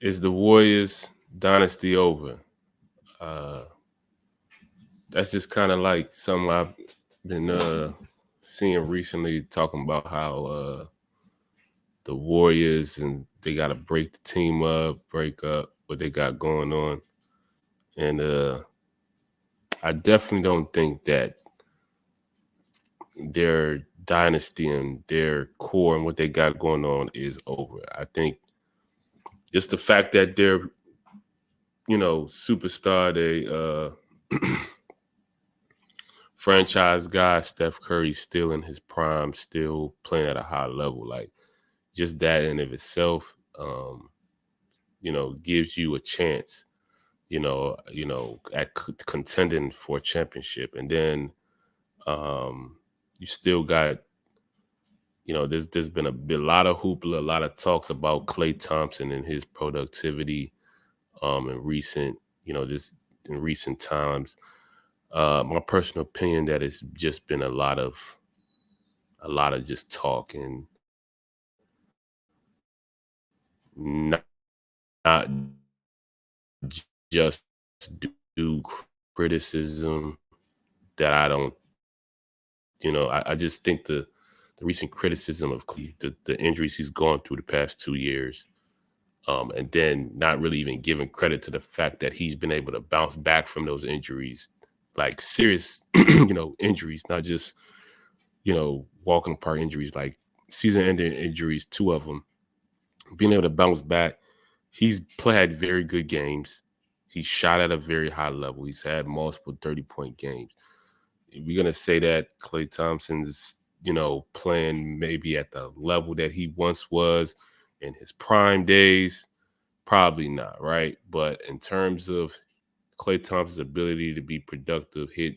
Is the Warriors dynasty over? Uh, that's just kind of like something I've been seeing recently, talking about how the Warriors and they got to break the team up, break up what they got going on, and I definitely don't think that their dynasty and their core and what they got going on is over. I think just the fact that they're superstar, they franchise guy Steph Curry still in his prime, still playing at a high level. Like just that in of itself, gives you a chance. At contending for a championship, and then you still got. There's been a lot of hoopla, a lot of talks about Klay Thompson and his productivity in recent, this in recent times. My personal opinion that it's just been a lot of just talk and not, not just do criticism that I don't, I just think the recent criticism of the injuries he's gone through the past 2 years, and then not really even giving credit to the fact that he's been able to bounce back from those injuries, like serious, injuries, not just, walking apart injuries, like season-ending injuries, two of them, being able to bounce back. He's played very good games. He shot at a very high level. He's had multiple 30-point games. We're gonna say that Klay Thompson's, playing maybe at the level that he once was in his prime days. Probably not, right? But in terms of Klay Thompson's ability to be productive, hit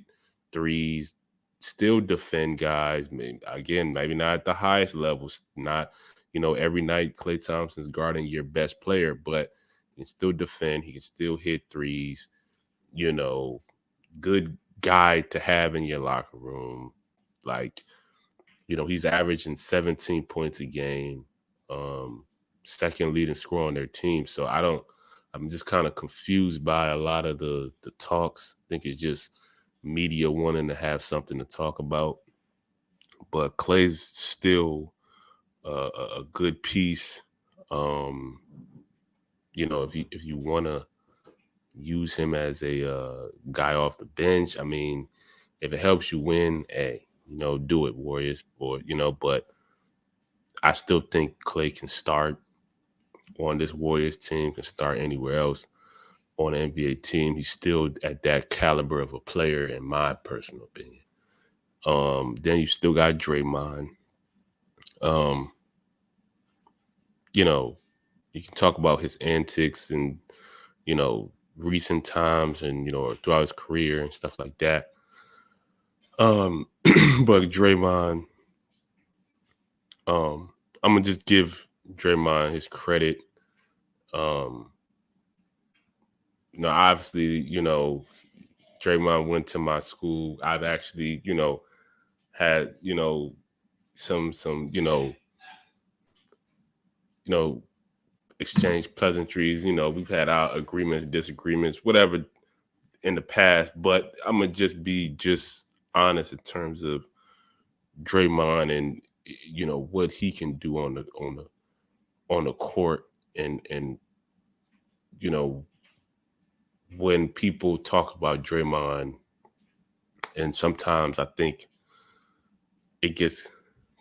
threes, still defend guys, again, maybe not at the highest levels, not, every night Klay Thompson's guarding your best player, but he can still defend, he can still hit threes, you know, good guy to have in your locker room. Like, he's averaging 17 points a game, um, second leading scorer on their team. So I'm just kind of confused by a lot of the talks. I think it's just media wanting to have something to talk about. But Clay's still a good piece. Um, if you want to use him as a guy off the bench, I mean, if it helps you win, hey, do it, Warriors. But I still think Clay can start on this Warriors team, can start anywhere else on an NBA team. He's still at that caliber of a player, in my personal opinion. Then you still got Draymond. Um, you know, you can talk about his antics and, recent times and, throughout his career and stuff like that. But Draymond, I'm gonna just give Draymond his credit. Um, Obviously, Draymond went to my school. I've actually, had, some, you know, exchange pleasantries. We've had our agreements, disagreements, whatever in the past. But I'm gonna just be just honest in terms of Draymond and what he can do on the court, and you know when people talk about Draymond, and sometimes I think it gets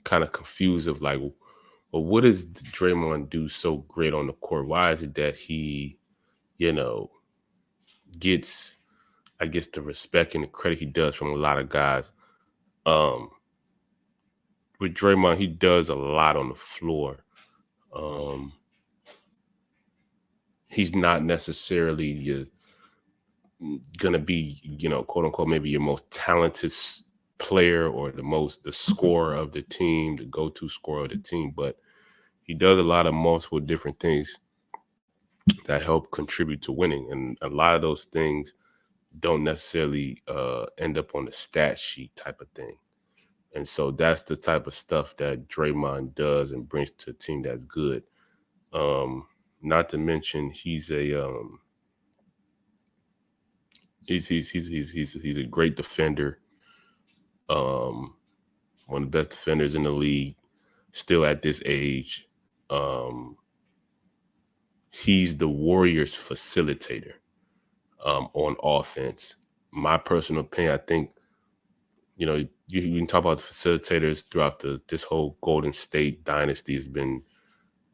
kind of confused of like, well, what does Draymond do so great on the court? Why is it that he, you know, gets, I guess, the respect and the credit he does from a lot of guys? Um, with Draymond, he does a lot on the floor. Um, he's not necessarily gonna be, quote unquote, maybe your most talented player or the scorer of the team, the go-to scorer of the team, but he does a lot of multiple different things that help contribute to winning, and a lot of those things don't necessarily end up on the stat sheet type of thing. And so that's the type of stuff that Draymond does and brings to a team that's good. Um, Not to mention he's a great defender. Um, one of the best defenders in the league, still at this age. Um, he's the Warriors facilitator on offense. My personal opinion, I think, you can talk about the facilitators throughout this whole Golden State dynasty has been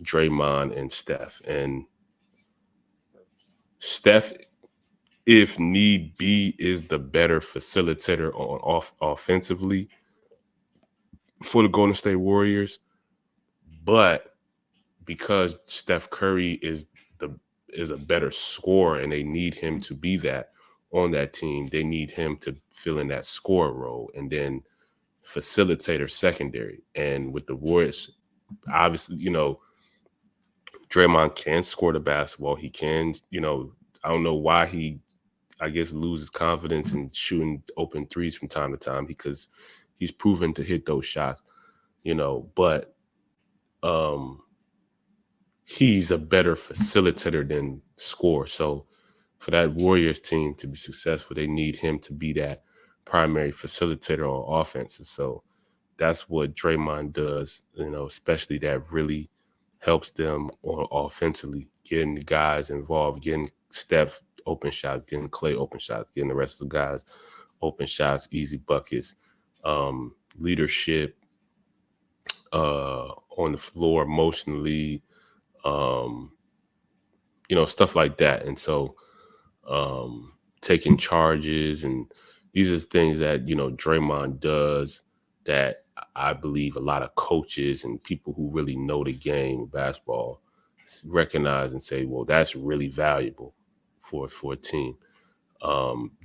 Draymond and Steph. And Steph, if need be, is the better facilitator on offensively for the Golden State Warriors. But because Steph Curry the is a better scorer and they need him to be that on that team, they need him to fill in that scorer role and then facilitator secondary. And with the Warriors, obviously, Draymond can score the basketball. He can, I don't know why I guess, loses confidence in shooting open threes from time to time because he's proven to hit those shots, but um, he's a better facilitator than scorer. So for that Warriors team to be successful, they need him to be that primary facilitator on offense. And so that's what Draymond does, especially that really helps them on offensively, getting the guys involved, getting Steph open shots, getting Clay open shots, getting the rest of the guys open shots, easy buckets, leadership on the floor emotionally, um, stuff like that. And so taking charges, and these are things that, Draymond does that I believe a lot of coaches and people who really know the game of basketball recognize and say, well, that's really valuable for a team.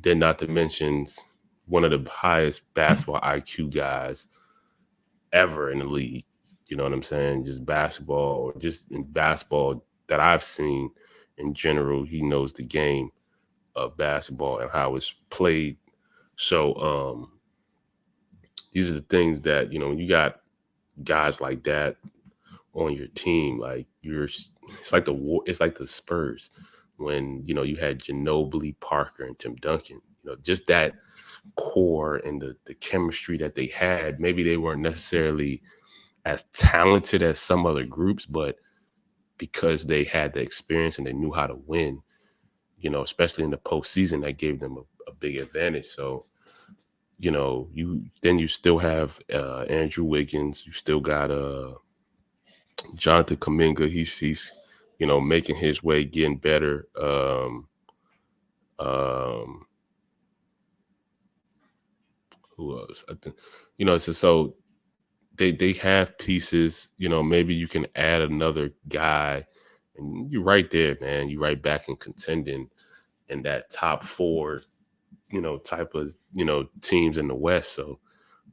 Then not to mention one of the highest basketball IQ guys ever in the league. You know what I'm saying? Just basketball, or just in basketball that I've seen in general, he knows the game of basketball and how it's played. So these are the things that, when you got guys like that on your team, like it's like the Spurs when, you had Ginobili, Parker, and Tim Duncan, just that core and the chemistry that they had. Maybe they weren't necessarily as talented as some other groups, but because they had the experience and they knew how to win, especially in the postseason, that gave them a big advantage. So, you still have Andrew Wiggins, you still got Jonathan Kuminga. He's making his way, getting better. Um, who else? I think, so they have pieces. Maybe you can add another guy, and you're right there, man. You're right back in contending in that top four, type of teams in the West. So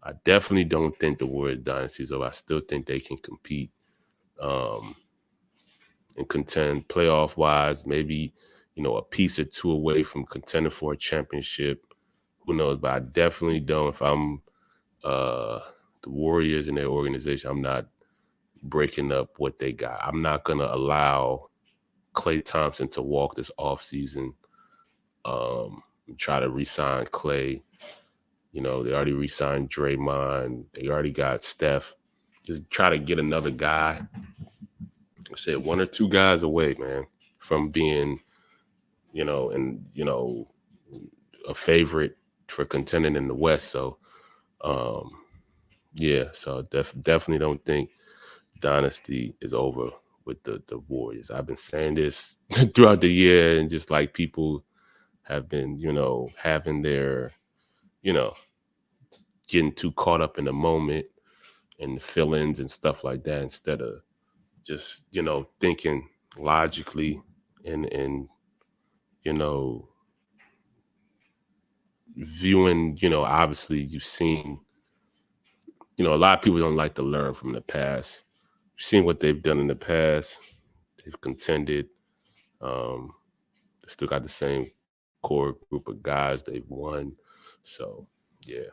I definitely don't think the Warriors dynasty is over. I still think they can compete um, and contend playoff wise. Maybe a piece or two away from contending for a championship. Who knows? But I definitely don't. If I'm the Warriors and their organization, I'm not breaking up what they got. I'm not gonna allow Klay Thompson to walk this offseason. Try to re-sign Klay. They already re-signed Draymond. They already got Steph. Just try to get another guy. I said one or two guys away, man, from being, a favorite for contending in the West. So, um, yeah, so definitely don't think Dynasty is over with the Warriors. I've been saying this throughout the year, and just like people have been, having their, you know, getting too caught up in the moment and the feelings and stuff like that instead of just, thinking logically and you know, viewing, obviously you've seen, a lot of people don't like to learn from the past. You've seen what they've done in the past. They've contended. Um, they still got the same core group of guys they've won. So, yeah.